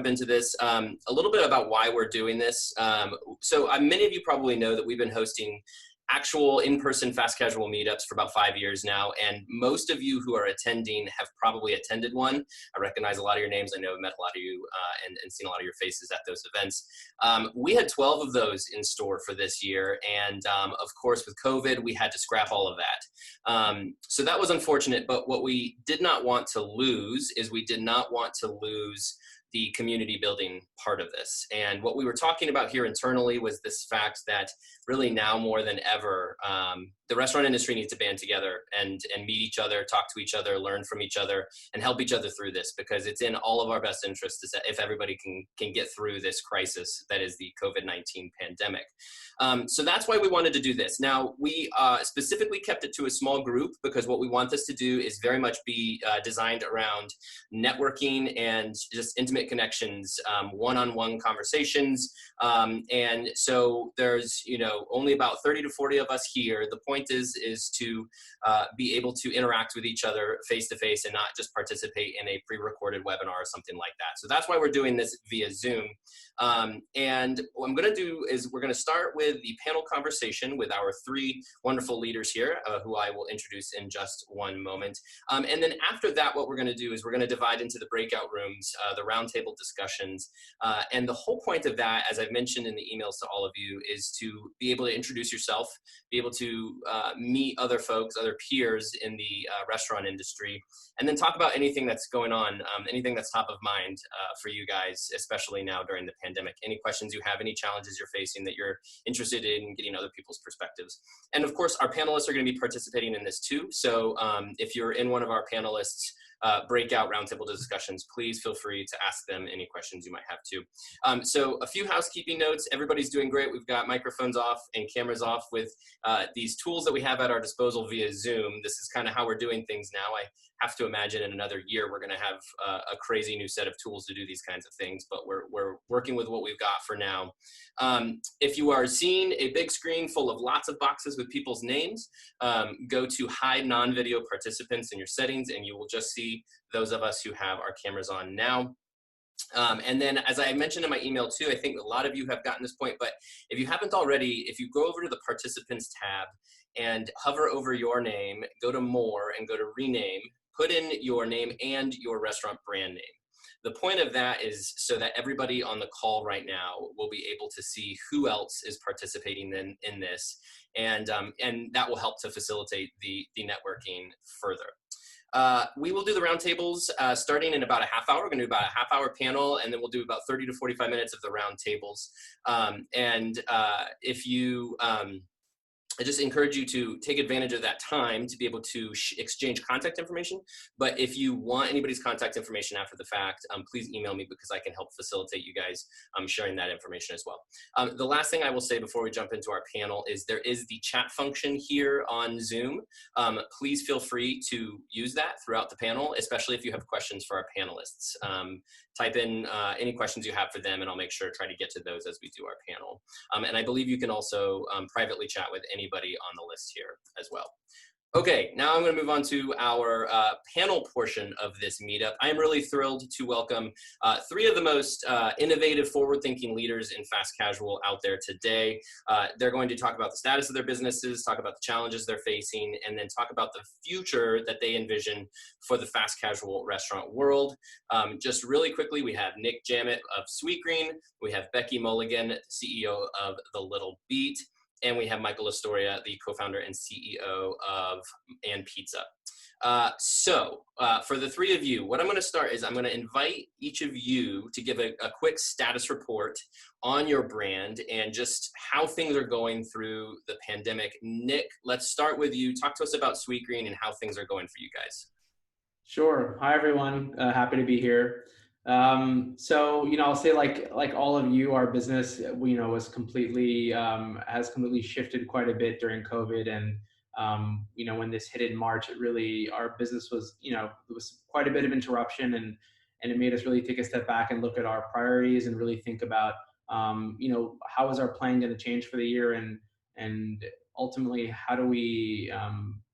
into this, a little bit about why we're doing this. So many of you probably know that we've been hosting actual in-person fast casual meetups for about 5 years now, and most of you who are attending have probably attended one. I recognize a lot of your names. I know I've met a lot of you and seen a lot of your faces at those events. We had 12 of those in store for this year, and of course with COVID we had to scrap all of that. So that was unfortunate, but what we did not want to lose is we did not want to lose the community building part of this. And what we were talking about here internally was this fact that really now more than ever, the restaurant industry needs to band together and meet each other, talk to each other, learn from each other, and help each other through this, because it's in all of our best interest if everybody can get through this crisis that is the COVID-19 pandemic. So that's why we wanted to do this. Now, we specifically kept it to a small group because what we want this to do is very much be designed around networking and just intimate connections, one-on-one conversations. And so there's, only about 30 to 40 of us here. The point is to be able to interact with each other face-to-face and not just participate in a pre-recorded webinar or something like that. So that's why we're doing this via Zoom. And what I'm going to do is we're going to start with the panel conversation with our three wonderful leaders here, who I will introduce in just one moment. And then after that, what we're going to do is we're going to divide into the breakout rooms, the roundtable discussions. And the whole point of that, as I've mentioned in the emails to all of you, is to be able to introduce yourself, be able to meet other folks, other peers in the restaurant industry, and then talk about anything that's going on, anything that's top of mind for you guys, especially now during the pandemic. Any questions you have, any challenges you're facing that you're interested in getting other people's perspectives. And of course, our panelists are going to be participating in this too. So if you're in one of our panelists' breakout roundtable discussions, please feel free to ask them any questions you might have too. So a few housekeeping notes. Everybody's doing great. We've got microphones off and cameras off with these tools that we have at our disposal via Zoom. This is kind of how we're doing things now. I have to imagine in another year we're going to have a crazy new set of tools to do these kinds of things, but we're working with what we've got for now. If you are seeing a big screen full of lots of boxes with people's names, go to hide non-video participants in your settings and you will just see those of us who have our cameras on now. And then, as I mentioned in my email too, I think a lot of you have gotten this point, but if you haven't already, if you go over to the participants tab and hover over your name, go to more and go to rename, put in your name and your restaurant brand name. The point of that is so that everybody on the call right now will be able to see who else is participating in this, and that will help to facilitate the networking further. We will do the roundtables starting in about a half hour. We're going to do about a half-hour panel, and then we'll do about 30 to 45 minutes of the roundtables. If you I just encourage you to take advantage of that time to be able to exchange contact information. But if you want anybody's contact information after the fact, please email me because I can help facilitate you guys sharing that information as well. The last thing I will say before we jump into our panel is there is the chat function here on Zoom. Please feel free to use that throughout the panel, especially if you have questions for our panelists. Type in any questions you have for them, and I'll make sure to try to get to those as we do our panel. And I believe you can also privately chat with anybody on the list here as well. Okay, now I'm going to move on to our panel portion of this meetup. I am really thrilled to welcome three of the most innovative, forward-thinking leaders in fast casual out there today. They're going to talk about the status of their businesses, talk about the challenges they're facing, and then talk about the future that they envision for the fast casual restaurant world. Just really quickly, we have Nick Jammet of Sweetgreen, we have Becky Mulligan, CEO of the Little Beet, and we have Michael Lastoria, the co-founder and CEO of And Pizza. For the three of you, what I'm going to start is I'm going to invite each of you to give a quick status report on your brand and just how things are going through the pandemic. Nick, let's start with you. Talk to us about Sweetgreen and how things are going for you guys. Sure. Hi, everyone. Happy to be here. I'll say like all of you, our business, was completely, has completely shifted quite a bit during COVID. And, when this hit in March, our business was, there was quite a bit of interruption, and it made us really take a step back and look at our priorities and really think about, how is our plan going to change for the year? And ultimately, how do we,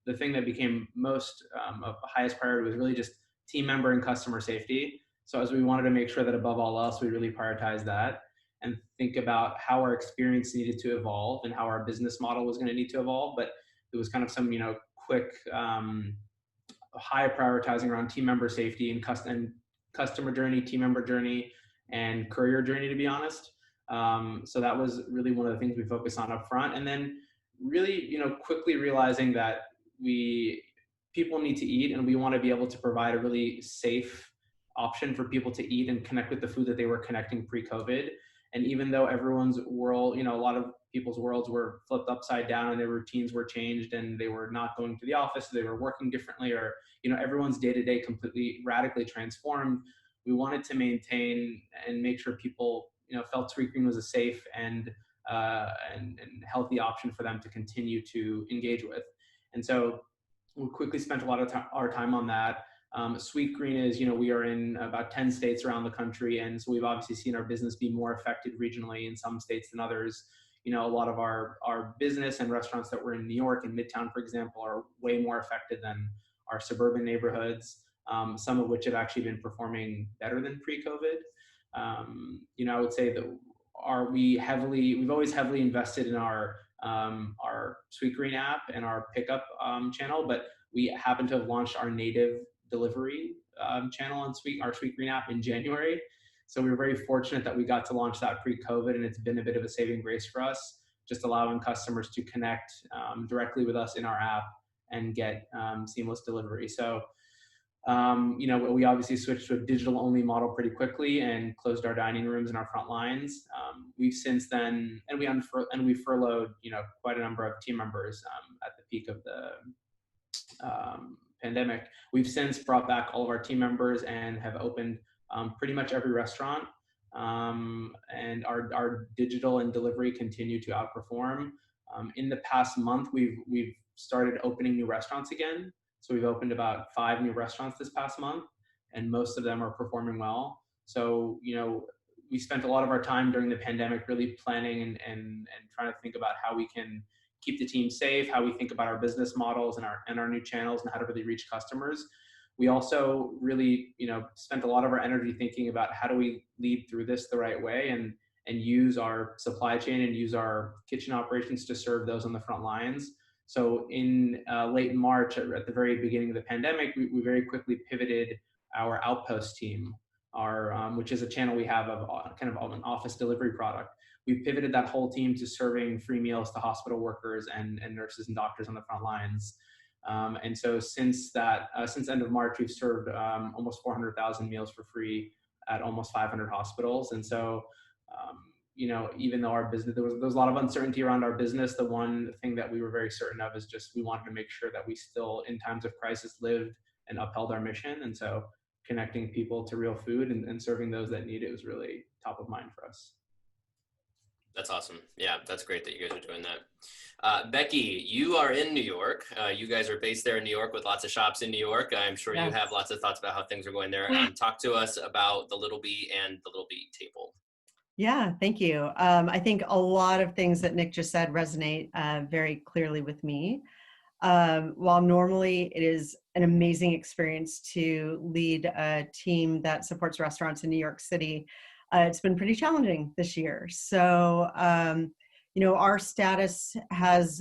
the thing that became most of the highest priority was really just team member and customer safety. So as we wanted to make sure that above all else, we really prioritize that and think about how our experience needed to evolve and how our business model was going to need to evolve. But it was kind of some, quick, high prioritizing around team member safety and customer journey, team member journey, and courier journey, to be honest. So that was really one of the things we focused on up front. And then really, quickly realizing that people need to eat, and we want to be able to provide a really safe option for people to eat and connect with the food that they were connecting pre-COVID. And even though everyone's world, a lot of people's worlds were flipped upside down and their routines were changed and they were not going to the office, they were working differently, or, everyone's day-to-day completely radically transformed, we wanted to maintain and make sure people, felt Sweetgreen was a safe and healthy option for them to continue to engage with. And so we quickly spent a lot of our time on that. Sweetgreen is, we are in about 10 states around the country. And so we've obviously seen our business be more affected regionally in some states than others. A lot of our business and restaurants that were in New York and Midtown, for example, are way more affected than our suburban neighborhoods, some of which have actually been performing better than pre-COVID. I would say that we've always heavily invested in our Sweetgreen app and our pickup channel, but we happen to have launched our native delivery channel on our Sweetgreen app in January. So we were very fortunate that we got to launch that pre-COVID, and it's been a bit of a saving grace for us, just allowing customers to connect directly with us in our app and get seamless delivery. So, we obviously switched to a digital-only model pretty quickly and closed our dining rooms and our front lines. We've since then, and we furloughed, quite a number of team members at the peak of the pandemic. We've since brought back all of our team members and have opened pretty much every restaurant. And our digital and delivery continue to outperform. In the past month, we've started opening new restaurants again. So we've opened about 5 new restaurants this past month, and most of them are performing well. So, we spent a lot of our time during the pandemic really planning and trying to think about how we can keep the team safe, how we think about our business models and our new channels and how to really reach customers. We also really, spent a lot of our energy thinking about how do we lead through this the right way and use our supply chain and use our kitchen operations to serve those on the front lines. So in late March, at the very beginning of the pandemic, we very quickly pivoted our Outpost team, which is a channel we have of kind of an office delivery product. We pivoted that whole team to serving free meals to hospital workers and nurses and doctors on the front lines. And so since end of March, we've served almost 400,000 meals for free at almost 500 hospitals. And so, even though our business, there was a lot of uncertainty around our business, the one thing that we were very certain of is just we wanted to make sure that we still, in times of crisis, lived and upheld our mission. And so connecting people to real food and serving those that need it was really top of mind for us. That's awesome. Yeah, that's great that you guys are doing that. Becky, you are in New York. You guys are based there in New York with lots of shops in New York. I'm sure you have lots of thoughts about how things are going there. Talk to us about the Little Beet and the Little Beet table. Yeah, thank you. I think a lot of things that Nick just said resonate very clearly with me. While normally it is an amazing experience to lead a team that supports restaurants in New York City, it's been pretty challenging this year. So, our status has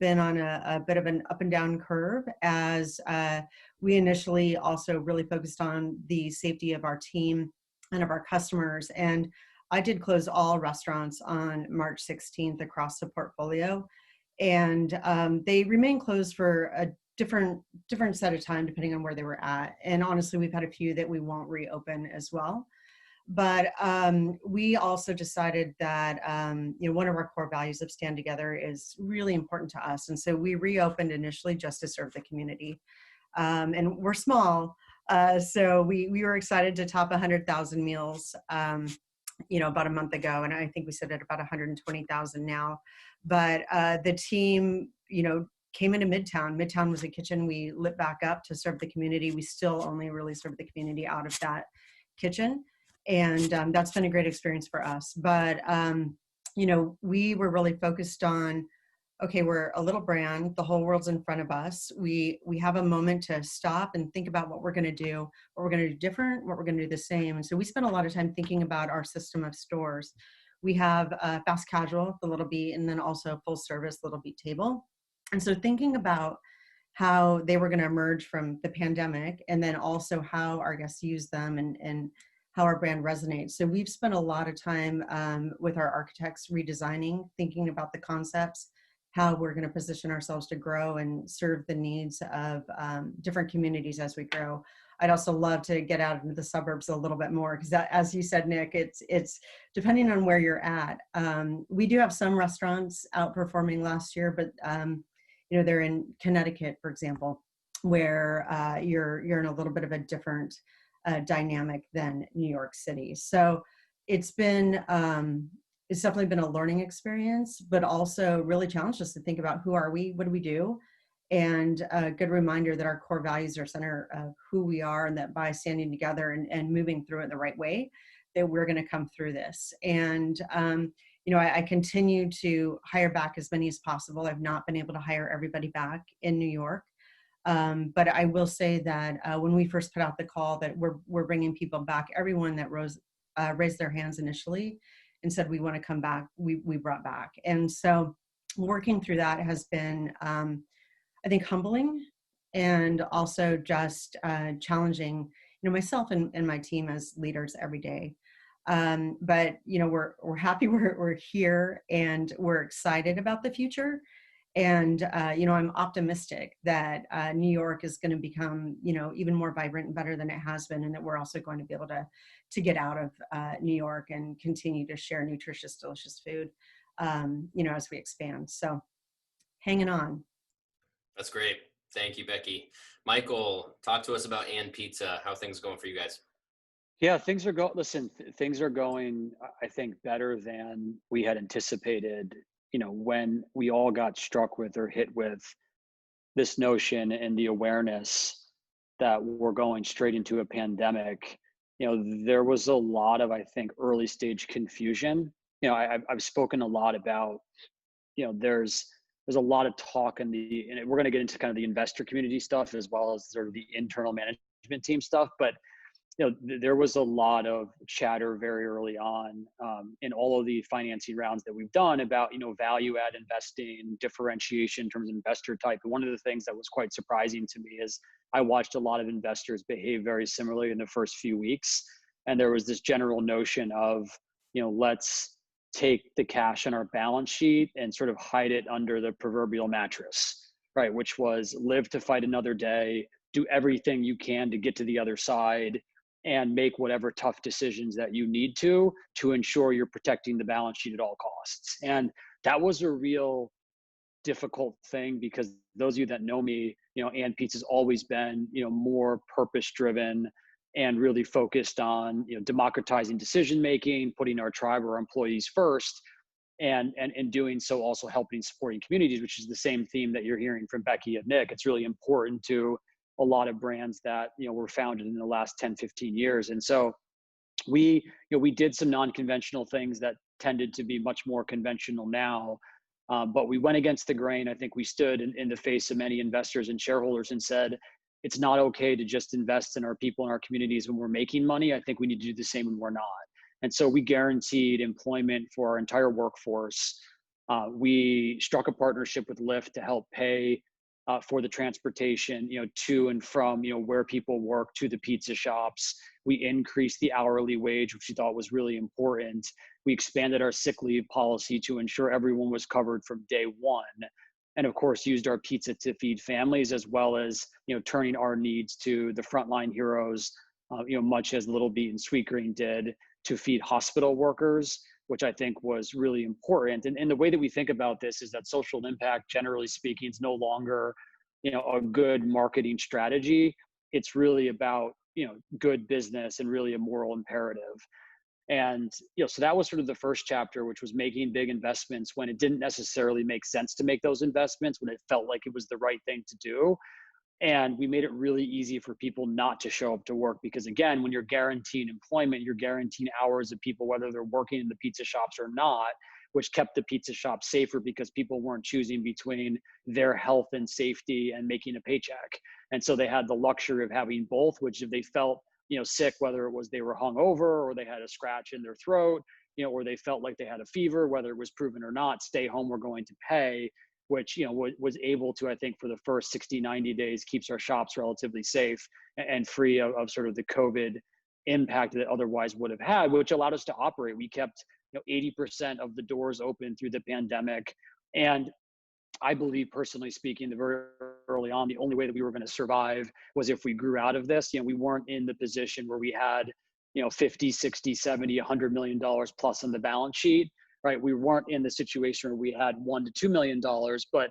been on a bit of an up and down curve as we initially also really focused on the safety of our team and of our customers. And I did close all restaurants on March 16th across the portfolio. And they remain closed for a different set of time depending on where they were at. And honestly, we've had a few that we won't reopen as well. But we also decided that one of our core values of Stand Together is really important to us. And so we reopened initially just to serve the community. And we're small, so we were excited to top 100,000 meals about a month ago, and I think we sit at about 120,000 now. But the team, came into Midtown. Midtown was a kitchen we lit back up to serve the community. We still only really serve the community out of that kitchen, and that's been a great experience for us. But we were really focused on okay, we're a little brand, the whole world's in front of us. We have a moment to stop and think about what we're going to do, what we're going to do different, what we're going to do the same. And so we spend a lot of time thinking about our system of stores. We have fast casual, the Little Beet, and then also full service Little Beet table. And so thinking about how they were going to emerge from the pandemic, and then also how our guests use them, and how our brand resonates. So we've spent a lot of time with our architects redesigning, thinking about the concepts, how we're going to position ourselves to grow and serve the needs of different communities as we grow. I'd also love to get out into the suburbs a little bit more, because as you said, Nick, it's depending on where you're at. We do have some restaurants outperforming last year, but they're in Connecticut, for example, where you're in a little bit of a different dynamic than New York City. So it's definitely been a learning experience, but also really challenged us to think about who are we, what do we do, and a good reminder that our core values are center of who we are, and that by standing together and moving through it the right way, that we're going to come through this. And I continue to hire back as many as possible. I've not been able to hire everybody back in New York. But I will say that when we first put out the call that we're bringing people back, everyone that raised their hands initially and said we want to come back, we brought back. And so working through that has been, I think, humbling, and also just challenging, myself and my team as leaders every day. But we're happy we're here, and we're excited about the future. And I'm optimistic that New York is going to become even more vibrant and better than it has been, and that we're also going to be able to get out of New York and continue to share nutritious, delicious food as we expand. So hanging on. That's great. Thank you, Becky. Michael, talk to us about And Pizza. How are things going for you guys? Yeah, things are things are going, I think, better than we had anticipated. When we all got struck with or hit with this notion and the awareness that we're going straight into a pandemic, there was a lot of, I think, early stage confusion. I've spoken a lot about, there's a lot of talk and we're going to get into kind of the investor community stuff as well as sort of the internal management team stuff. But there was a lot of chatter very early on in all of the financing rounds that we've done about, value add investing, differentiation in terms of investor type. And one of the things that was quite surprising to me is I watched a lot of investors behave very similarly in the first few weeks. And there was this general notion of, let's take the cash on our balance sheet and sort of hide it under the proverbial mattress, right? Which was live to fight another day, do everything you can to get to the other side, and make whatever tough decisions that you need to ensure you're protecting the balance sheet at all costs. And that was a real difficult thing, because those of you that know me, And Pizza's always been, more purpose-driven and really focused on, democratizing decision-making, putting our tribe or our employees first, and doing so also helping supporting communities, which is the same theme that you're hearing from Becky and Nick. It's really important to a lot of brands that were founded in the last 10, 15 years. And so we did some non-conventional things that tended to be much more conventional now, but we went against the grain. I think we stood in the face of many investors and shareholders and said, it's not okay to just invest in our people and our communities when we're making money. I think we need to do the same when we're not. And so we guaranteed employment for our entire workforce. We struck a partnership with Lyft to help pay for the transportation, to and from, where people work to the pizza shops. We increased the hourly wage, which we thought was really important. We expanded our sick leave policy to ensure everyone was covered from day one. And of course, used our pizza to feed families, as well as, turning our needs to the frontline heroes, much as Little Beet and Sweetgreen did, to feed hospital workers, which I think was really important. And the way that we think about this is that social impact, generally speaking, is no longer, a good marketing strategy. It's really about, good business and really a moral imperative. And, so that was sort of the first chapter, which was making big investments when it didn't necessarily make sense to make those investments, when it felt like it was the right thing to do. And we made it really easy for people not to show up to work, because again, when you're guaranteeing employment, you're guaranteeing hours of people, whether they're working in the pizza shops or not, which kept the pizza shop safer because people weren't choosing between their health and safety and making a paycheck. And so they had the luxury of having both, which if they felt, sick, whether it was they were hungover or they had a scratch in their throat, or they felt like they had a fever, whether it was proven or not, stay home, we're going to pay, which, was able to, I think, for the first 60, 90 days, keeps our shops relatively safe and free of sort of the COVID impact that otherwise would have had, which allowed us to operate. We kept 80% of the doors open through the pandemic. And I believe, personally speaking, the very early on, the only way that we were going to survive was if we grew out of this. We weren't in the position where we had, 50, 60, 70, $100 million plus on the balance sheet, right? We weren't in the situation where we had $1 to $2 million, but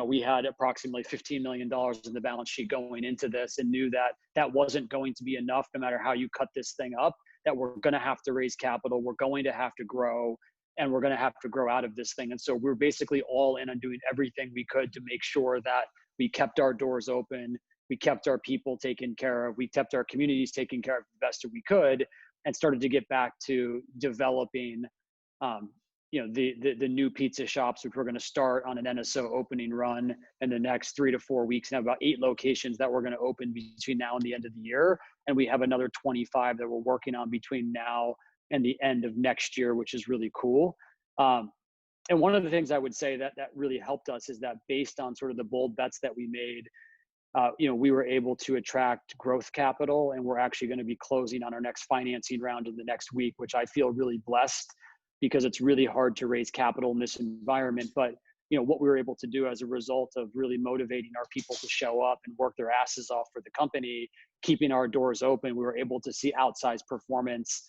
we had approximately $15 million in the balance sheet going into this, and knew that that wasn't going to be enough no matter how you cut this thing up, that we're going to have to raise capital, we're going to have to grow, and we're going to have to grow out of this thing. And so we're basically all in on doing everything we could to make sure that we kept our doors open, we kept our people taken care of, we kept our communities taken care of the best that we could, and started to get back to developing the new pizza shops, which we're going to start on an NSO opening run in the next 3 to 4 weeks, and have about 8 locations that we're going to open between now and the end of the year. And we have another 25 that we're working on between now and the end of next year, which is really cool. And one of the things I would say that really helped us is that, based on sort of the bold bets that we made, we were able to attract growth capital, and we're actually going to be closing on our next financing round in the next week, which I feel really blessed, because it's really hard to raise capital in this environment. But what we were able to do as a result of really motivating our people to show up and work their asses off for the company, keeping our doors open, we were able to see outsized performance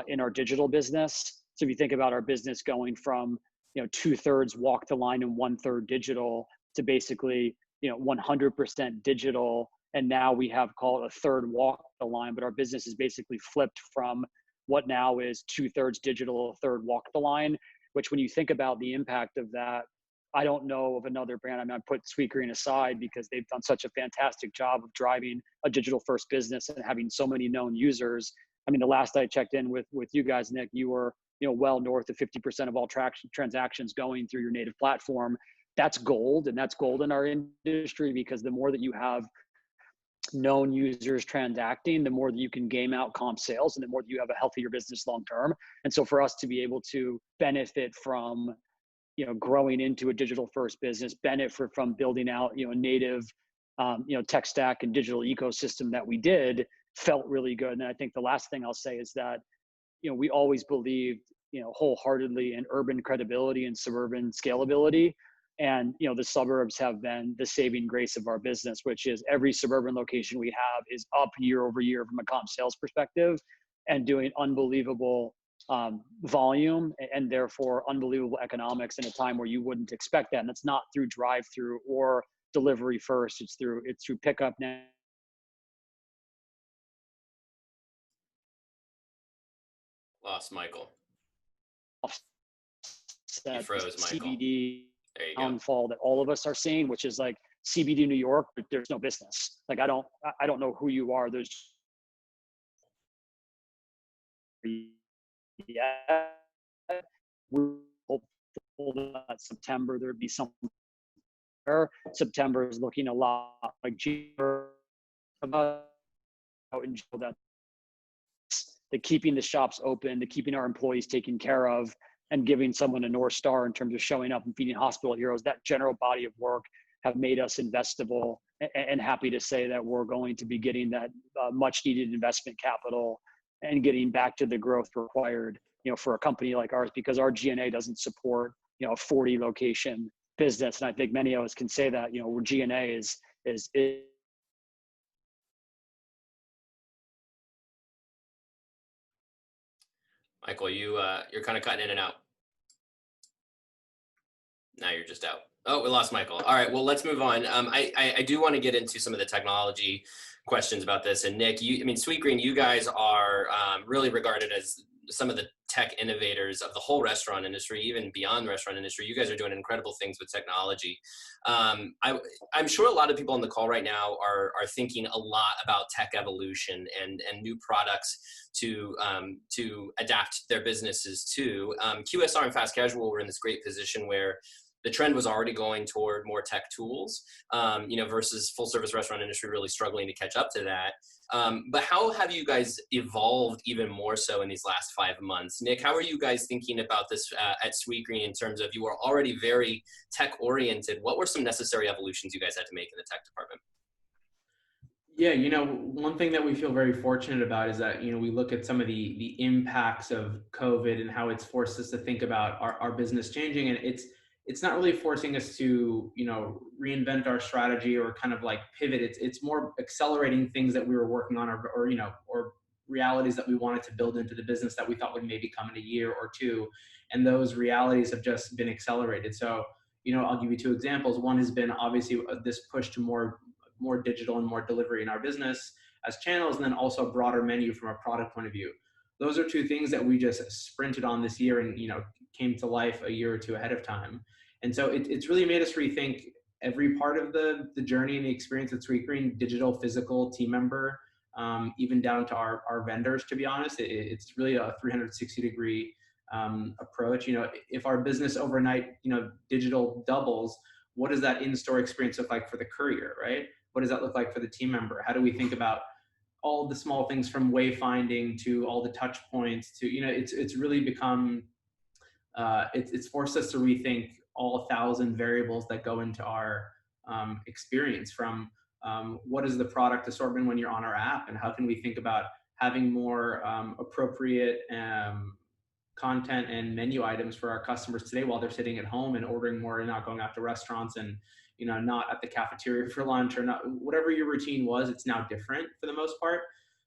in our digital business. So if you think about our business going from 2/3 walk the line and 1/3 digital, to basically 100% digital, and now we have, called a third walk the line, but our business is basically flipped from what now is 2/3 digital, a third walk the line. Which, when you think about the impact of that, I don't know of another brand. I mean, I put Sweetgreen aside because they've done such a fantastic job of driving a digital first business and having so many known users. I mean, the last I checked in with you guys, Nick, you were well north of 50% of all transactions going through your native platform. That's gold, and that's gold in our industry, because the more that you have known users transacting, the more that you can game out comp sales, and the more that you have a healthier business long term. And so for us to be able to benefit from growing into a digital first business, benefit from building out a native tech stack and digital ecosystem that we did, felt really good. And I think the last thing I'll say is that we always believed wholeheartedly in urban credibility and suburban scalability. And the suburbs have been the saving grace of our business, which is every suburban location we have is up year over year from a comp sales perspective, and doing unbelievable volume, and therefore unbelievable economics in a time where you wouldn't expect that. And it's not through drive-through or delivery first; it's through pickup now. Lost Michael. You froze, Michael. CBD There you go. downfall that all of us are seeing, which is like CBD New York, but there's no business. Like I don't know who you are. There's we're hopeful that September there'd be something there. September is looking a lot like June. That the keeping the shops open, the keeping our employees taken care of, and giving someone a North Star in terms of showing up and feeding hospital heroes, that general body of work have made us investable, and happy to say that we're going to be getting that much needed investment capital and getting back to the growth required, for a company like ours, because our G&A doesn't support, a 40 location business. And I think many of us can say that, where G&A is Michael, you're kind of cutting in and out. Now you're just out. Oh, we lost Michael. All right, well, let's move on. I do want to get into some of the technology questions about this. And Nick, Sweetgreen, you guys are really regarded as some of the tech innovators of the whole restaurant industry, even beyond the restaurant industry. You guys are doing incredible things with technology. I'm sure a lot of people on the call right now are thinking a lot about tech evolution and new products to adapt their businesses to. QSR and fast casual were in this great position where the trend was already going toward more tech tools, versus full service restaurant industry really struggling to catch up to that. But how have you guys evolved even more so in these last 5 months? Nick, how are you guys thinking about this at Sweetgreen in terms of, you were already very tech oriented. What were some necessary evolutions you guys had to make in the tech department? Yeah, one thing that we feel very fortunate about is that, we look at some of the impacts of COVID and how it's forced us to think about our business changing. And it's not really forcing us to, reinvent our strategy or kind of like pivot. It's more accelerating things that we were working on or realities that we wanted to build into the business that we thought would maybe come in a year or two. And those realities have just been accelerated. So, I'll give you two examples. One has been obviously this push to more digital and more delivery in our business as channels, and then also a broader menu from a product point of view. Those are two things that we just sprinted on this year and, came to life a year or two ahead of time. And so it's really made us rethink every part of the journey and the experience at Sweetgreen, digital, physical, team member, even down to our vendors, to be honest. It's really a 360-degree approach. If our business overnight, digital doubles, what does that in-store experience look like for the courier, right? What does that look like for the team member? How do we think about all the small things from wayfinding to all the touch points to, it's really become, it's forced us to rethink all 1,000 variables that go into our experience, from what is the product assortment when you're on our app, and how can we think about having more appropriate content and menu items for our customers today while they're sitting at home and ordering more and not going out to restaurants and, not at the cafeteria for lunch, or not, whatever your routine was, it's now different for the most part.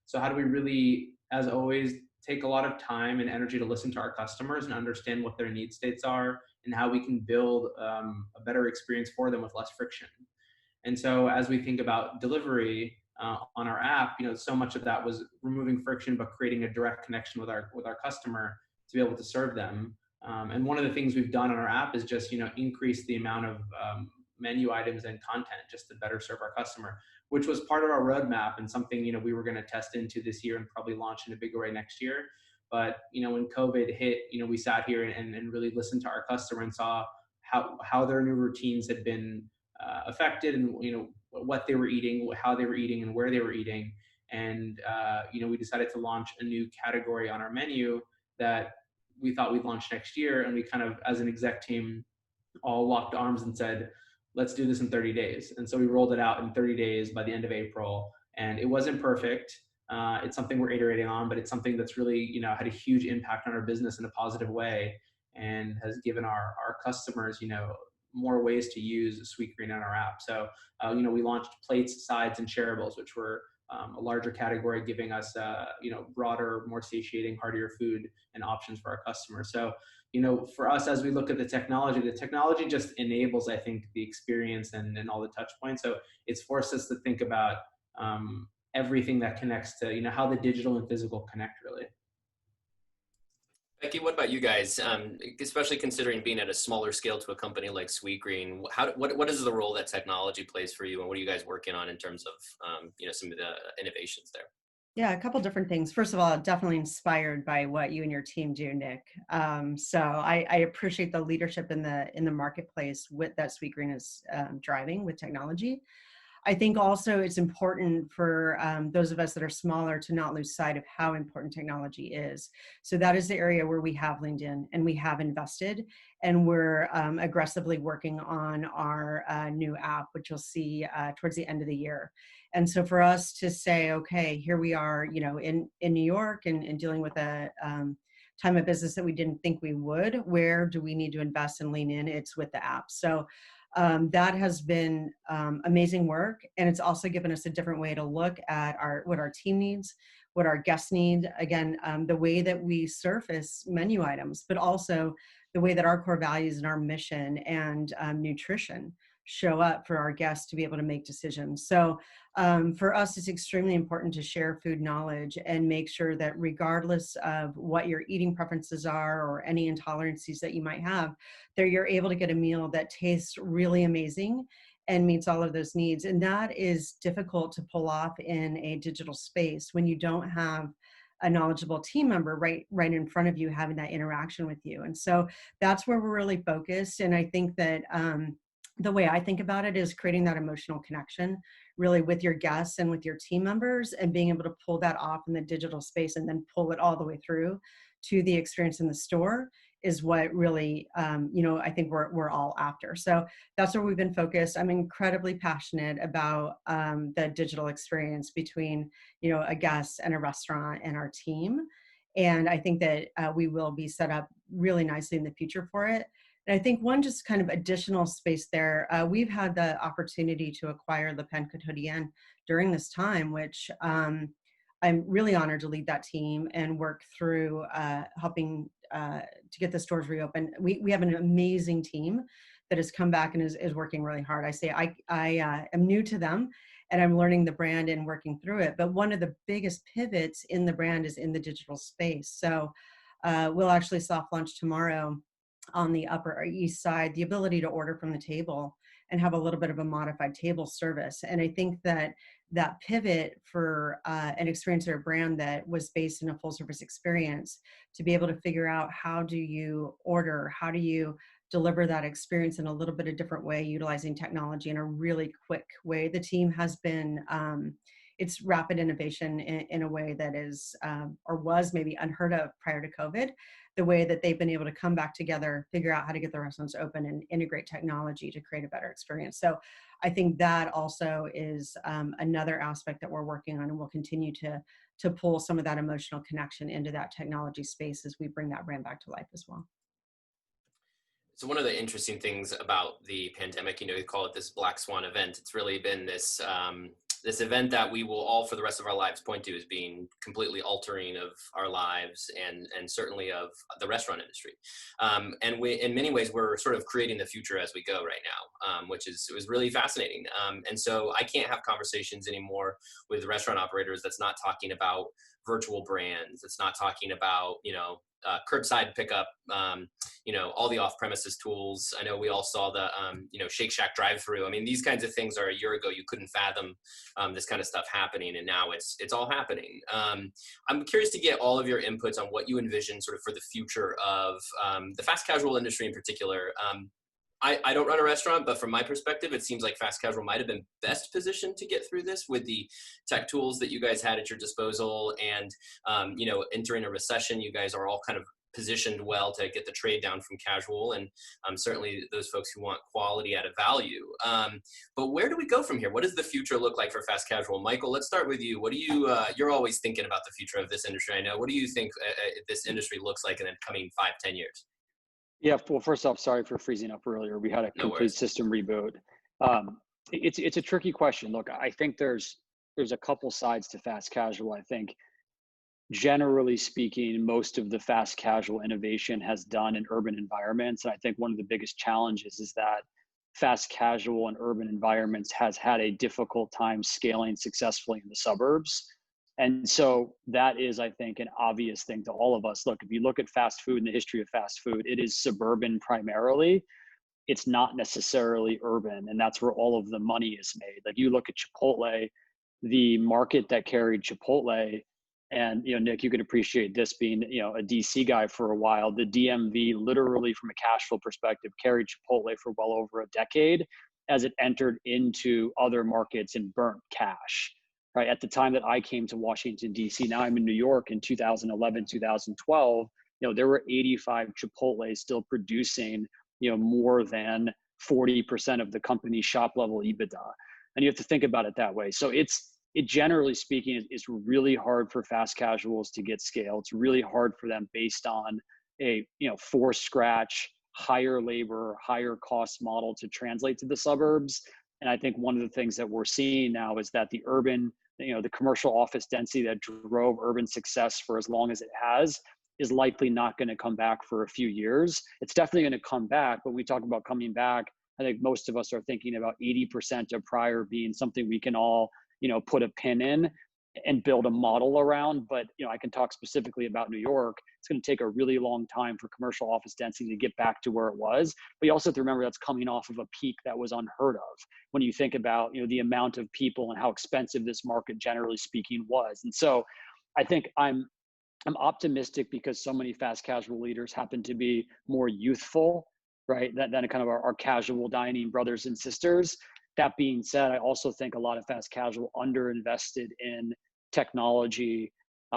So how do we really, as always, take a lot of time and energy to listen to our customers and understand what their need states are and how we can build a better experience for them with less friction. And so as we think about delivery on our app, so much of that was removing friction, but creating a direct connection with our customer to be able to serve them. And one of the things we've done on our app is just, increase the amount of menu items and content just to better serve our customer, which was part of our roadmap and something, we were going to test into this year and probably launch in a bigger way next year. But, when COVID hit, we sat here and really listened to our customer and saw how their new routines had been affected, and, what they were eating, how they were eating, and where they were eating. And, we decided to launch a new category on our menu that we thought we'd launch next year. And we kind of, as an exec team, all locked arms and said, let's do this in 30 days. And so we rolled it out in 30 days by the end of April. And it wasn't perfect. It's something we're iterating on, but it's something that's really, had a huge impact on our business in a positive way, and has given our customers, more ways to use Sweetgreen on our app. So, we launched plates, sides, and shareables, which were a larger category, giving us, broader, more satiating, heartier food and options for our customers. So, for us, as we look at the technology just enables, I think, the experience and all the touch points. So it's forced us to think about everything that connects to, how the digital and physical connect, really. Becky, what about you guys? Especially considering being at a smaller scale to a company like Sweetgreen, what is the role that technology plays for you, and what are you guys working on in terms of some of the innovations there? Yeah, a couple different things. First of all, definitely inspired by what you and your team do, Nick. So I appreciate the leadership in the marketplace that Sweetgreen is driving with technology. I think also it's important for those of us that are smaller to not lose sight of how important technology is. So that is the area where we have leaned in and we have invested, and we're aggressively working on our new app, which you'll see towards the end of the year. And so for us to say, okay, here we are, in New York and dealing with a time of business that we didn't think we would, where do we need to invest and lean in? It's with the app. So that has been amazing work. And it's also given us a different way to look at what our team needs, what our guests need. Again, the way that we surface menu items, but also the way that our core values and our mission and nutrition show up for our guests to be able to make decisions. So for us, it's extremely important to share food knowledge and make sure that regardless of what your eating preferences are or any intolerances that you might have, that you're able to get a meal that tastes really amazing and meets all of those needs. And that is difficult to pull off in a digital space when you don't have a knowledgeable team member right in front of you having that interaction with you. And so that's where we're really focused. And I think that the way I think about it is creating that emotional connection really with your guests and with your team members, and being able to pull that off in the digital space and then pull it all the way through to the experience in the store is what really, I think we're all after. So that's where we've been focused. I'm incredibly passionate about the digital experience between, a guest and a restaurant and our team. And I think that we will be set up really nicely in the future for it. And I think one just kind of additional space there, we've had the opportunity to acquire Le Pain Quotidien during this time, which I'm really honored to lead that team and work through helping to get the stores reopened. We have an amazing team that has come back and is working really hard. I say I am new to them and I'm learning the brand and working through it. But one of the biggest pivots in the brand is in the digital space. So we'll actually soft launch tomorrow on the Upper East Side, the ability to order from the table and have a little bit of a modified table service. And I think that pivot for an experience or a brand that was based in a full service experience, to be able to figure out how do you order, how do you deliver that experience in a little bit of different way, utilizing technology in a really quick way. The team has been, it's rapid innovation in a way that is, or was maybe unheard of prior to COVID. The way that they've been able to come back together, figure out how to get the restaurants open and integrate technology to create a better experience. So I think that also is another aspect that we're working on, and we'll continue to pull some of that emotional connection into that technology space as we bring that brand back to life as well. So one of the interesting things about the pandemic, you call it this black swan event. It's really been this this event that we will all for the rest of our lives point to as being completely altering of our lives and certainly of the restaurant industry. And we, in many ways, we're sort of creating the future as we go right now, which was really fascinating. And so I can't have conversations anymore with restaurant operators that's not talking about virtual brands. It's not talking about, curbside pickup, all the off-premises tools. I know we all saw the, Shake Shack drive-through. I mean, these kinds of things are a year ago, you couldn't fathom this kind of stuff happening, and now it's all happening. I'm curious to get all of your inputs on what you envision sort of for the future of the fast casual industry in particular. I don't run a restaurant, but from my perspective, it seems like fast casual might have been best positioned to get through this with the tech tools that you guys had at your disposal. And, entering a recession, you guys are all kind of positioned well to get the trade down from casual, and certainly those folks who want quality at a value. But where do we go from here? What does the future look like for fast casual? Michael, let's start with you. What do you, you're always thinking about the future of this industry, I know. What do you think this industry looks like in the coming 5-10 years? Yeah, well, first off, sorry for freezing up earlier. We had a complete system reboot. It's a tricky question. Look, I think there's a couple sides to fast casual. I think generally speaking, most of the fast casual innovation has done in urban environments. And I think one of the biggest challenges is that fast casual in urban environments has had a difficult time scaling successfully in the suburbs. And so that is, I think, an obvious thing to all of us. Look, if you look at fast food and the history of fast food, it is suburban primarily. It's not necessarily urban, and that's where all of the money is made. Like you look at Chipotle, the market that carried Chipotle, and Nick, you can appreciate this being a DC guy for a while. The DMV, literally from a cash flow perspective, carried Chipotle for well over a decade as it entered into other markets and burnt cash. Right at the time that I came to Washington, D.C., now I'm in New York in 2011, 2012, there were 85 Chipotles still producing, more than 40% of the company's shop level EBITDA. And you have to think about it that way. So it generally speaking, is really hard for fast casuals to get scale. It's really hard for them based on a, forced scratch, higher labor, higher cost model to translate to the suburbs. And I think one of the things that we're seeing now is that the urban, the commercial office density that drove urban success for as long as it has is likely not going to come back for a few years. It's definitely going to come back, but when we talk about coming back, I think most of us are thinking about 80% of prior being something we can all, put a pin in and build a model around. But, I can talk specifically about New York. It's going to take a really long time for commercial office density to get back to where it was. But you also have to remember that's coming off of a peak that was unheard of when you think about, the amount of people and how expensive this market, generally speaking, was. And so I think I'm optimistic because so many fast casual leaders happen to be more youthful, right, than kind of our casual dining brothers and sisters. That being said, I also think a lot of fast casual underinvested in technology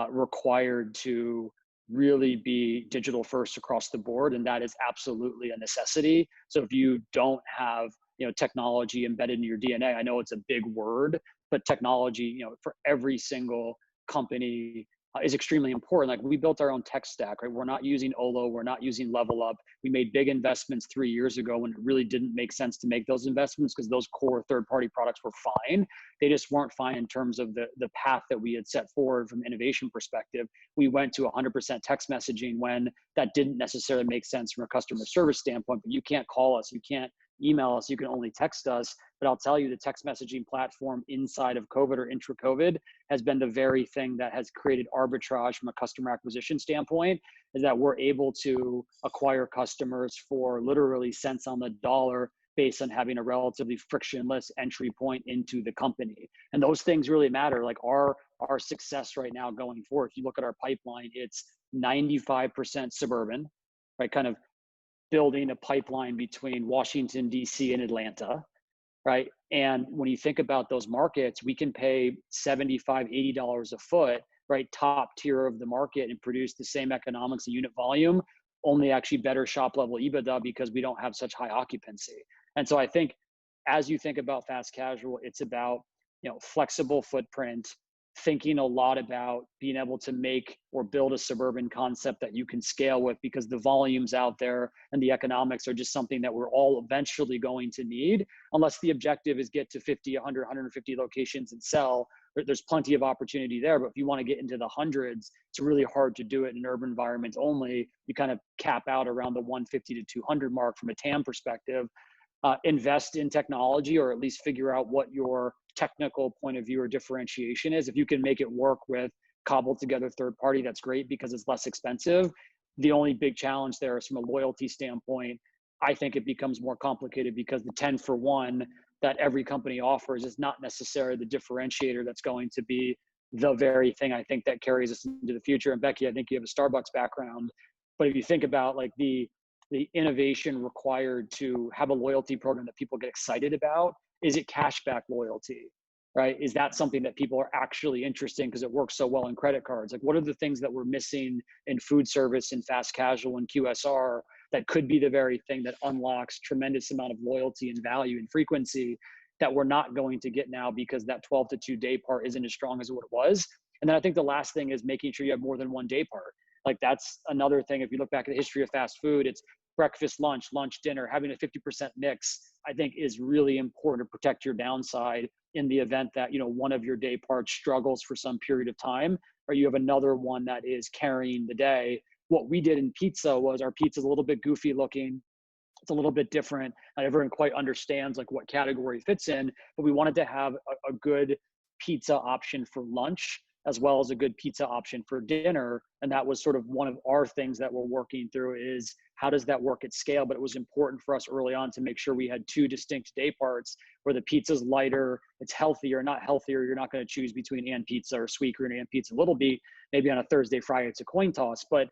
required to really be digital first across the board, and that is absolutely a necessity. So if you don't have technology embedded in your DNA, I know it's a big word, but technology for every single company is extremely important. Like, we built our own tech stack, right? We're not using Olo, we're not using Level Up. We made big investments 3 years ago when it really didn't make sense to make those investments because those core third-party products were fine. They just weren't fine in terms of the path that we had set forward from an innovation perspective. We went to 100% text messaging when that didn't necessarily make sense from a customer service standpoint. But you can't call us, you can't email us, you can only text us. But I'll tell you, the text messaging platform inside of COVID or intra-COVID has been the very thing that has created arbitrage from a customer acquisition standpoint, is that we're able to acquire customers for literally cents on the dollar based on having a relatively frictionless entry point into the company. And those things really matter. Like, our success right now going forward, if you look at our pipeline, it's 95% suburban, right? Kind of building a pipeline between Washington, DC and Atlanta, right? And when you think about those markets, we can pay $75, $80 a foot, right? Top tier of the market, and produce the same economics and unit volume, only actually better shop level EBITDA because we don't have such high occupancy. And so I think as you think about fast casual, it's about, flexible footprint, thinking a lot about being able to make or build a suburban concept that you can scale with, because the volumes out there and the economics are just something that we're all eventually going to need, unless the objective is get to 50, 100, 150 locations and sell. There's plenty of opportunity there, but if you want to get into the hundreds, it's really hard to do it in urban environments only. You kind of cap out around the 150 to 200 mark from a TAM perspective. Invest in technology, or at least figure out what your technical point of view or differentiation is. If you can make it work with cobbled together third party, that's great because it's less expensive. The only big challenge there is from a loyalty standpoint. I think it becomes more complicated because the 10 for 1 that every company offers is not necessarily the differentiator that's going to be the very thing I think that carries us into the future. And Becky, I think you have a Starbucks background, but if you think about like the innovation required to have a loyalty program that people get excited about, is it cashback loyalty, right? Is that something that people are actually interested in because it works so well in credit cards? Like, what are the things that we're missing in food service and fast casual and QSR that could be the very thing that unlocks tremendous amount of loyalty and value and frequency that we're not going to get now because that 12 to 2 day part isn't as strong as what it was? And then I think the last thing is making sure you have more than one day part. Like, that's another thing. If you look back at the history of fast food, it's breakfast, lunch, dinner. Having a 50% mix, I think, is really important to protect your downside in the event that, one of your day parts struggles for some period of time, or you have another one that is carrying the day. What we did in pizza was, our pizza is a little bit goofy looking. It's a little bit different. Not everyone quite understands like what category it fits in, but we wanted to have a good pizza option for lunch as well as a good pizza option for dinner. And that was sort of one of our things that we're working through, is how does that work at scale? But it was important for us early on to make sure we had 2 distinct day parts where the pizza's lighter, it's healthier, not healthier. You're not going to choose between and pizza or Sweetgreen and pizza Little Beet. Maybe on a Thursday, Friday, it's a coin toss. But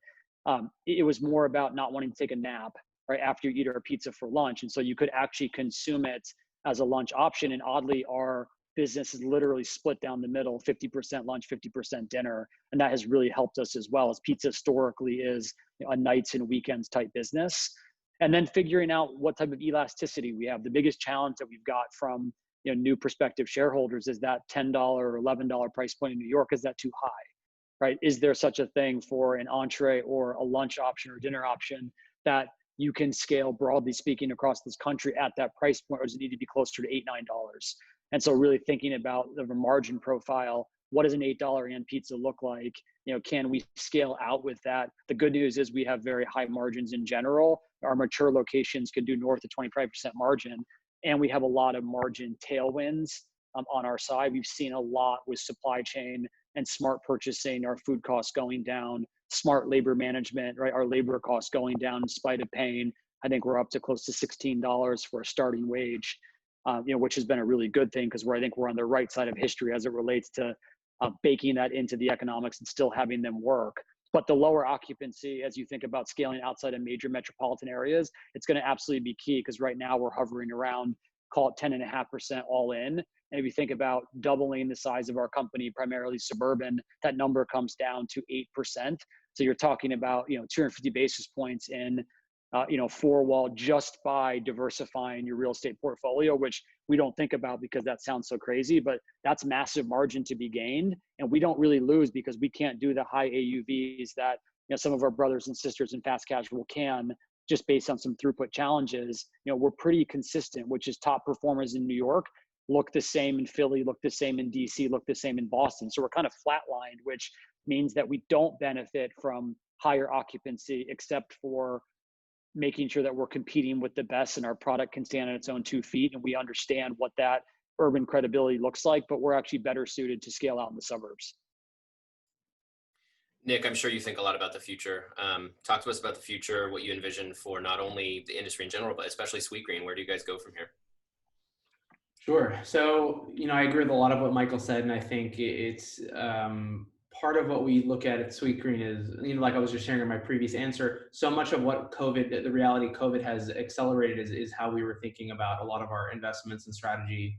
it was more about not wanting to take a nap right after you eat our pizza for lunch. And so you could actually consume it as a lunch option. And oddly, our business is literally split down the middle, 50% lunch, 50% dinner. And that has really helped us as well, as pizza historically is a nights and weekends type business. And then figuring out what type of elasticity we have. The biggest challenge that we've got from new prospective shareholders is that $10 or $11 price point in New York. Is that too high, right? Is there such a thing for an entree or a lunch option or dinner option that you can scale, broadly speaking, across this country at that price point, or does it need to be closer to $8, $9? And so really thinking about the margin profile, what does an $8 and pizza look like? Can we scale out with that? The good news is we have very high margins in general. Our mature locations could do north of 25% margin, and we have a lot of margin tailwinds on our side. We've seen a lot with supply chain and smart purchasing, our food costs going down, smart labor management, right? Our labor costs going down in spite of paying. I think we're up to close to $16 for a starting wage, which has been a really good thing because I think we're on the right side of history as it relates to baking that into the economics and still having them work. But the lower occupancy, as you think about scaling outside of major metropolitan areas, it's going to absolutely be key because right now we're hovering around, call it 10.5% all in. And if you think about doubling the size of our company, primarily suburban, that number comes down to 8%. So you're talking about 250 basis points in 4-wall just by diversifying your real estate portfolio, which we don't think about because that sounds so crazy, but that's massive margin to be gained. And we don't really lose because we can't do the high AUVs that some of our brothers and sisters in fast casual can, just based on some throughput challenges. We're pretty consistent, which is top performers in New York look the same in Philly, look the same in DC, look the same in Boston. So we're kind of flatlined, which means that we don't benefit from higher occupancy except for making sure that we're competing with the best and our product can stand on its own 2 feet and we understand what that urban credibility looks like, but we're actually better suited to scale out in the suburbs. Nick, I'm sure you think a lot about the future. Talk to us about the future, what you envision for not only the industry in general, but especially Sweetgreen. Where do you guys go from here? Sure. So, I agree with a lot of what Michael said, and I think it's part of what we look at Sweetgreen is, like I was just sharing in my previous answer, so much of what the reality COVID has accelerated is how we were thinking about a lot of our investments and strategy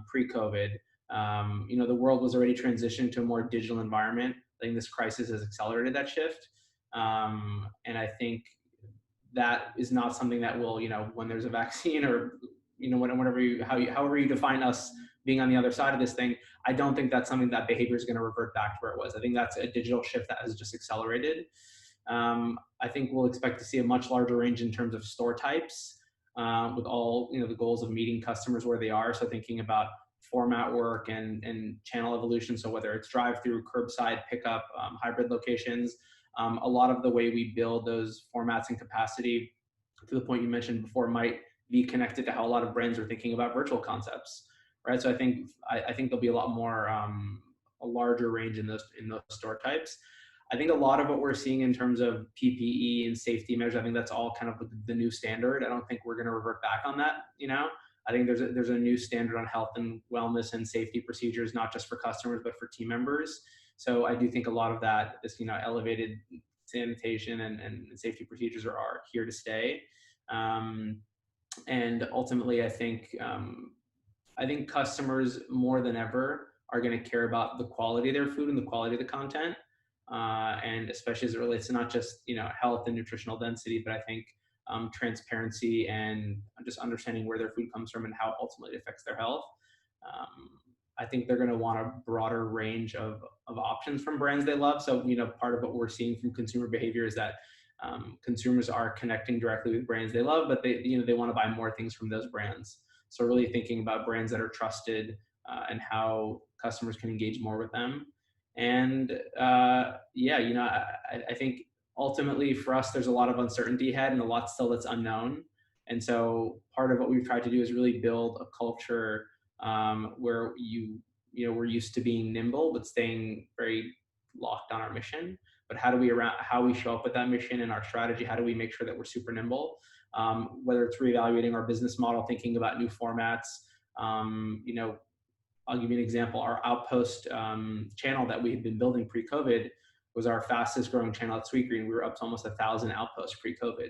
pre-COVID. The world was already transitioned to a more digital environment. I think this crisis has accelerated that shift. And I think that is not something that will, when there's a vaccine or however you define us being on the other side of this thing, I don't think that's something that behavior is going to revert back to where it was. I think that's a digital shift that has just accelerated. I think we'll expect to see a much larger range in terms of store types, with all the goals of meeting customers where they are. So thinking about format work and channel evolution. So whether it's drive-through, curbside pickup, hybrid locations, a lot of the way we build those formats and capacity, to the point you mentioned before, might be connected to how a lot of brands are thinking about virtual concepts, right? So I think there'll be a lot more, a larger range in those store types. I think a lot of what we're seeing in terms of PPE and safety measures, I think that's all kind of the new standard. I don't think we're going to revert back on that. I think there's a new standard on health and wellness and safety procedures, not just for customers, but for team members. So I do think a lot of that, this, elevated sanitation and safety procedures are here to stay. And ultimately, I think customers more than ever are going to care about the quality of their food and the quality of the content. And especially as it relates to not just, health and nutritional density, but I think transparency and just understanding where their food comes from and how ultimately it affects their health. I think they're going to want a broader range of options from brands they love. So, part of what we're seeing from consumer behavior is that consumers are connecting directly with brands they love, but they want to buy more things from those brands. So really thinking about brands that are trusted and how customers can engage more with them. And I think ultimately for us, there's a lot of uncertainty ahead and a lot still that's unknown. And so part of what we've tried to do is really build a culture where we're used to being nimble, but staying very locked on our mission. But how we show up with that mission and our strategy, how do we make sure that we're super nimble? Whether it's reevaluating our business model, thinking about new formats. I'll give you an example. Our Outpost channel that we had been building pre-COVID was our fastest growing channel at Sweetgreen. We were up to almost 1,000 outposts pre-COVID.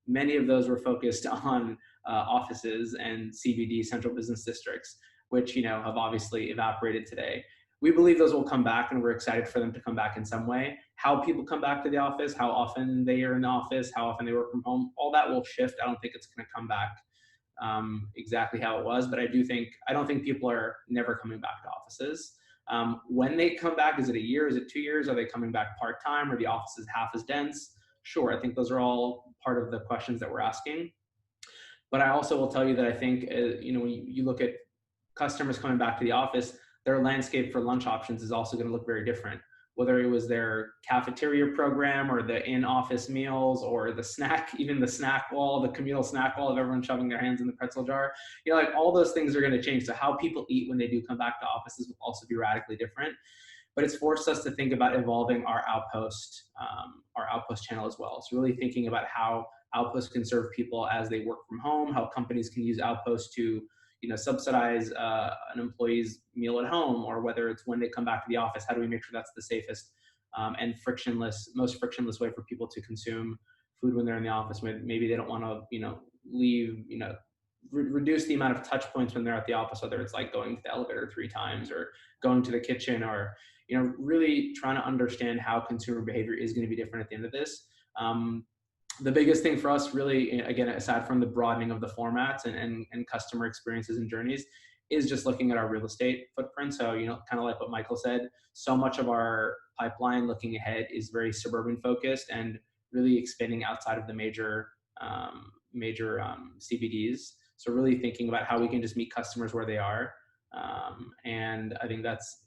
Many of those were focused on offices and CBD, central business districts, which have obviously evaporated today. We believe those will come back, and we're excited for them to come back in some way. How people come back to the office, how often they are in the office, how often they work from home, all that will shift. I don't think it's going to come back exactly how it was, but I don't think people are never coming back to offices. When they come back, is it a year? Is it 2 years? Are they coming back part-time? Or the office is half as dense? Sure, I think those are all part of the questions that we're asking. But I also will tell you that I think, when you look at customers coming back to the office, their landscape for lunch options is also going to look very different. Whether it was their cafeteria program or the in-office meals or the snack, even the snack wall, the communal snack wall of everyone shoving their hands in the pretzel jar, you know, like all those things are going to change. So how people eat when they do come back to offices will also be radically different. But it's forced us to think about evolving our outpost channel as well. So really thinking about how Outpost can serve people as they work from home, how companies can use Outpost to, you know, subsidize an employee's meal at home, or whether it's when they come back to the office, how do we make sure that's the safest and most frictionless way for people to consume food when they're in the office. Maybe they don't want to, you know, leave, you know, reduce the amount of touch points when they're at the office, whether it's like going to the elevator 3 times or going to the kitchen, or, you know, really trying to understand how consumer behavior is going to be different at the end of this. The biggest thing for us really, again, aside from the broadening of the formats and customer experiences and journeys, is just looking at our real estate footprint. So, you know, kind of like what Michael said, so much of our pipeline looking ahead is very suburban focused and really expanding outside of the major CBDs. So really thinking about how we can just meet customers where they are. And I think that's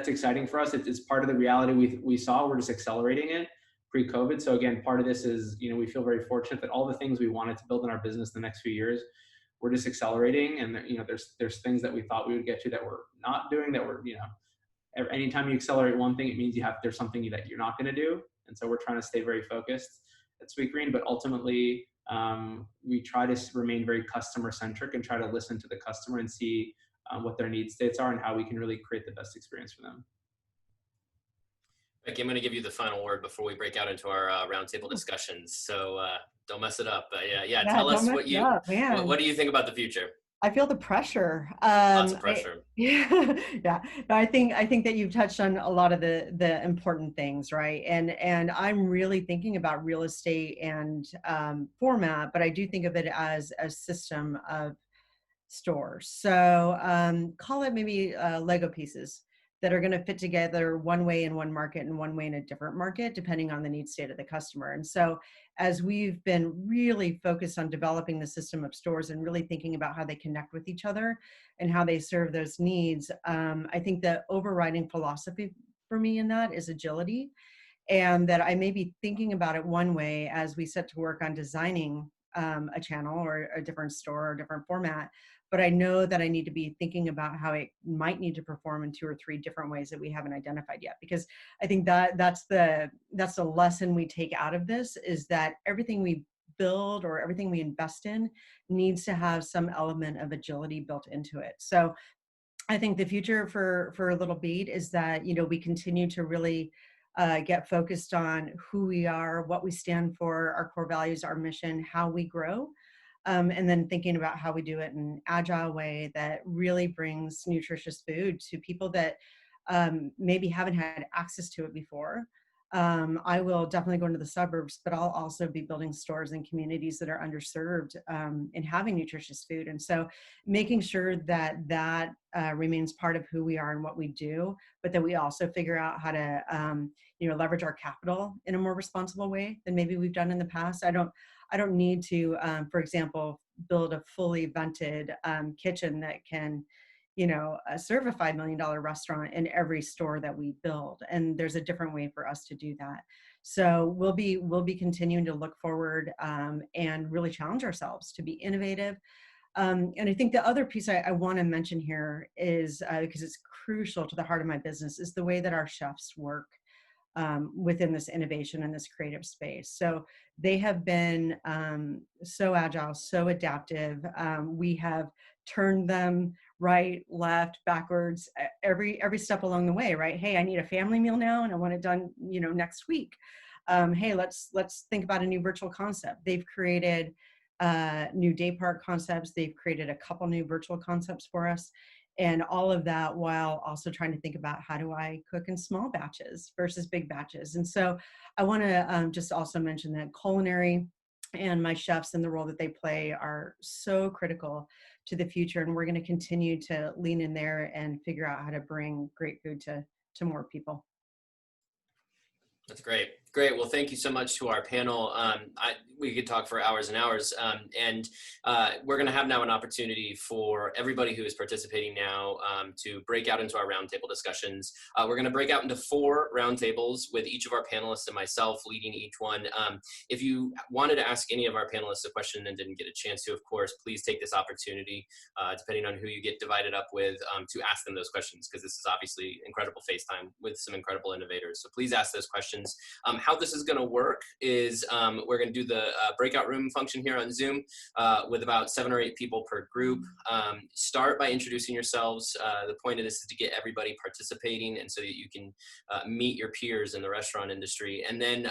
exciting for us. It's part of the reality we saw. We're just accelerating it pre-COVID. So again, part of this is, you know, we feel very fortunate that all the things we wanted to build in our business the next few years, we're just accelerating. And you know, there's things that we thought we would get to that we're not doing, that we're, you know, anytime you accelerate one thing, it means there's something that you're not going to do. And so we're trying to stay very focused at Sweetgreen, but ultimately we try to remain very customer centric and try to listen to the customer and see what their need states are and how we can really create the best experience for them. Becky, I'm going to give you the final word before we break out into our roundtable discussions. So don't mess it up. But yeah, tell us what do you think about the future? I feel the pressure. Lots of pressure. Yeah. No, I think that you've touched on a lot of the important things, right? And I'm really thinking about real estate and format, but I do think of it as a system of stores. So call it maybe Lego pieces that are going to fit together one way in one market and one way in a different market, depending on the need state of the customer. And so as we've been really focused on developing the system of stores and really thinking about how they connect with each other and how they serve those needs, I think the overriding philosophy for me in that is agility, and that I may be thinking about it one way as we set to work on designing a channel or a different store or a different format. But I know that I need to be thinking about how it might need to perform in 2 or 3 different ways that we haven't identified yet. Because I think that's the lesson we take out of this, is that everything we build or everything we invest in needs to have some element of agility built into it. So I think the future for Little Beet is that, you know, we continue to really get focused on who we are, what we stand for, our core values, our mission, how we grow. And then thinking about how we do it in an agile way that really brings nutritious food to people that maybe haven't had access to it before. I will definitely go into the suburbs, but I'll also be building stores in communities that are underserved in having nutritious food. And so making sure that remains part of who we are and what we do, but that we also figure out how to leverage our capital in a more responsible way than maybe we've done in the past. I don't need to, for example, build a fully vented kitchen that can, serve a $5 million restaurant in every store that we build. And there's a different way for us to do that. So we'll be continuing to look forward and really challenge ourselves to be innovative. And I think the other piece I want to mention here is, because it's crucial to the heart of my business, is the way that our chefs work within this innovation and this creative space. So they have been so agile, so adaptive. We have turned them right, left, backwards, every step along the way, right? Hey, I need a family meal now and I want it done, next week. Hey, let's think about a new virtual concept. They've created new day part concepts. They've created a couple new virtual concepts for us. And all of that while also trying to think about, how do I cook in small batches versus big batches? And so I want to just also mention that culinary and my chefs and the role that they play are so critical to the future. And we're going to continue to lean in there and figure out how to bring great food to more people. That's great. Great. Well, thank you so much to our panel. We could talk for hours and hours. We're going to have now an opportunity for everybody who is participating now to break out into our roundtable discussions. We're going to break out into 4 roundtables with each of our panelists and myself leading each one. If you wanted to ask any of our panelists a question and didn't get a chance to, of course, please take this opportunity, depending on who you get divided up with, to ask them those questions, because this is obviously incredible FaceTime with some incredible innovators. So please ask those questions. How this is going to work is we're going to do the breakout room function here on Zoom with about 7 or 8 people per group. Start by introducing yourselves. The point of this is to get everybody participating and so that you can meet your peers in the restaurant industry. And then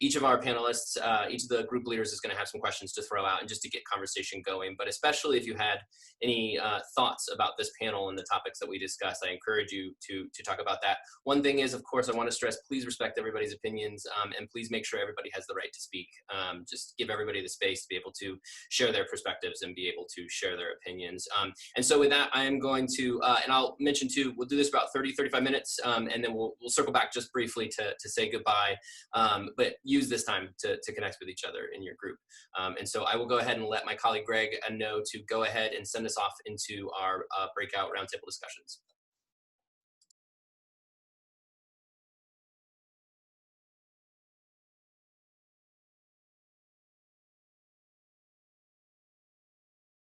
each of our panelists, each of the group leaders is going to have some questions to throw out and just to get conversation going. But especially if you had any thoughts about this panel and the topics that we discussed, I encourage you to talk about that. One thing is, of course, I want to stress, please respect everybody's opinions. And please make sure everybody has the right to speak. Just give everybody the space to be able to share their perspectives and be able to share their opinions. And so with that, I am going to, and I'll mention too, we'll do this about 30, 35 minutes, and then we'll circle back just briefly to say goodbye, but use this time to connect with each other in your group. And so I will go ahead and let my colleague Greg know to go ahead and send us off into our breakout roundtable discussions.